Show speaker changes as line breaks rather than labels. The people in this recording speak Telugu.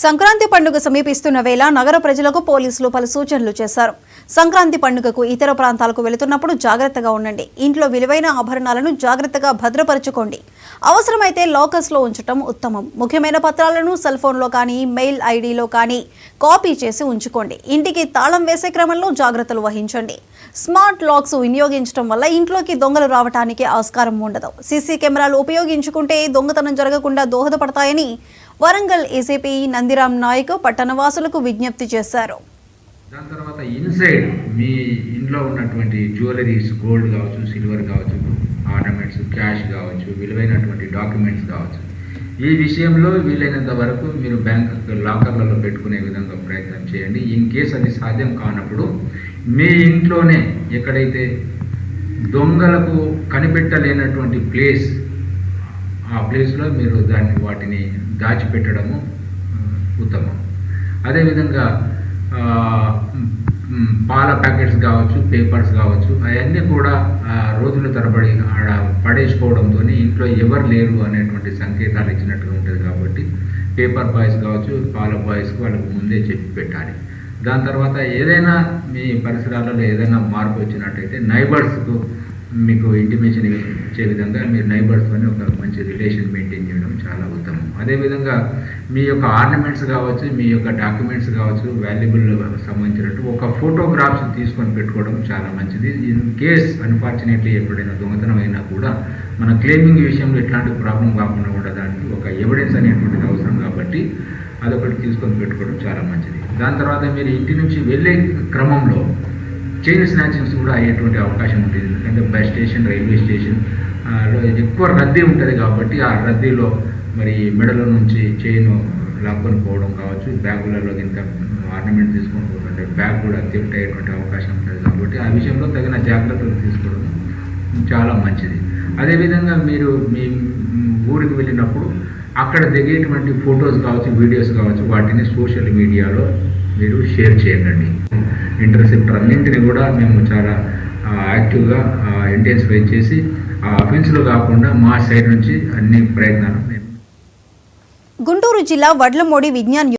సంక్రాంతి పండుగ సమీపిస్తున్న వేళ నగర ప్రజలకు పోలీసులు పలు సూచనలు చేశారు. సంక్రాంతి పండుగకు ఇతర ప్రాంతాలకు వెళుతున్నప్పుడు జాగ్రత్తగా ఉండండి. ఇంట్లో విలువైన ఆభరణాలను జాగ్రత్తగా భద్రపరచుకోండి. అవసరమైతే లాకర్స్ లో ఉంచడం ఉత్తమం. ముఖ్యమైన పత్రాలను సెల్ ఫోన్లో కానీ మెయిల్ ఐడిలో కానీ కాపీ చేసి ఉంచుకోండి. ఇంటికి తాళం వేసే క్రమంలో జాగ్రత్తలు వహించండి. స్మార్ట్ లాక్స్ వినియోగించడం వల్ల ఇంట్లోకి దొంగలు రావడానికి ఆస్కారం ఉండదు. సీసీ కెమెరాలు ఉపయోగించుకుంటే దొంగతనం జరగకుండా దోహదపడతాయని వరంగల్ ఏసీపీ నందిరామ్ నాయక్ పట్టణవాసులకు విజ్ఞప్తి చేశారు.
దాని తర్వాత ఇన్సైడ్ మీ ఇంట్లో ఉన్నటువంటి జ్యువెలరీస్, గోల్డ్ కావచ్చు, సిల్వర్ కావచ్చు, ఆర్నమెంట్స్, క్యాష్ కావచ్చు, విలువైనటువంటి డాక్యుమెంట్స్ కావచ్చు, ఈ విషయంలో వీలైనంత వరకు మీరు బ్యాంక్ లాకర్లలో పెట్టుకునే విధంగా ప్రయత్నం చేయండి. ఇన్ కేస్ అది సాధ్యం కానప్పుడు మీ ఇంట్లోనే ఎక్కడైతే దొంగలకు కనిపెట్టలేనటువంటి ప్లేస్, ఆ ప్లేస్లో మీరు వాటిని దాచిపెట్టడము ఉత్తమం. అదేవిధంగా పాల ప్యాకెట్స్ కావచ్చు, పేపర్స్ కావచ్చు, అవన్నీ కూడా రోజుల తరబడి ఆడ పడేసుకోవడంతో ఇంట్లో ఎవరు లేరు అనేటువంటి సంకేతాలు ఇచ్చినట్టుగా ఉంటుంది. కాబట్టి పేపర్ బాయ్స్ కావచ్చు, పాల బాయ్స్కి వాళ్ళకు ముందే చెప్పి పెట్టాలి. దాని తర్వాత ఏదైనా మీ పరిసరాలలో ఏదైనా మార్పు వచ్చినట్టయితే నైబర్స్కు మీకు ఇంటిమేషన్ ఇచ్చే విధంగా మీరు నైబర్స్తోనే ఒక మంచి రిలేషన్ మెయింటైన్ చేయడం చాలా ఉత్తమం. అదేవిధంగా మీ యొక్క ఆర్నమెంట్స్ కావచ్చు, మీ యొక్క డాక్యుమెంట్స్ కావచ్చు, వాల్యుబుల్ సంబంధించినట్టు ఒక ఫోటోగ్రాఫ్స్ తీసుకొని పెట్టుకోవడం చాలా మంచిది. ఇన్ కేస్ అన్ఫార్చునేట్లీ ఎప్పుడైనా దొంగతనం అయినా కూడా మన క్లెయిమింగ్ విషయంలో ఎట్లాంటి ప్రాబ్లం కాకుండా ఉండడానికి ఒక ఎవిడెన్స్ అనేటువంటిది అవసరం. కాబట్టి అదొకటి తీసుకొని పెట్టుకోవడం చాలా మంచిది. దాని తర్వాత మీరు ఇంటి నుంచి వెళ్ళే క్రమంలో చైన్ స్నాచింగ్స్ కూడా అయ్యేటువంటి అవకాశం ఉంటుంది. ఎందుకంటే బస్ స్టేషన్, రైల్వే స్టేషన్ ఎక్కువ రద్దీ ఉంటుంది. కాబట్టి ఆ రద్దీలో మరి మెడలో నుంచి చైన్ లాక్కొని పోవడం కావచ్చు, బ్యాగులలో ఇంత ఆర్నమెంట్ తీసుకొని పోతుంటే బ్యాగ్ కూడా థెఫ్ట్ అయ్యేటువంటి అవకాశం ఉంటుంది. కాబట్టి ఆ విషయంలో తగిన జాగ్రత్తలు తీసుకోవడం చాలా మంచిది. అదేవిధంగా మీరు మీ ఊరికి వెళ్ళినప్పుడు అక్కడ దిగేటువంటి ఫొటోస్ కావచ్చు, వీడియోస్ కావచ్చు, వాటిని సోషల్ మీడియాలో మీరు షేర్ చేయకండి. ఇంటర్సెప్టర్ అన్నింటినీ కూడా మేము చాలా యాక్టివ్గా ఇంటెన్సిఫై చేసి ఆ అఫెన్స్లో కాకుండా మా సైడ్ నుంచి అన్ని ప్రయత్నాలు
గుంటూరు జిల్లా వడ్లమూడి విజ్ఞాన్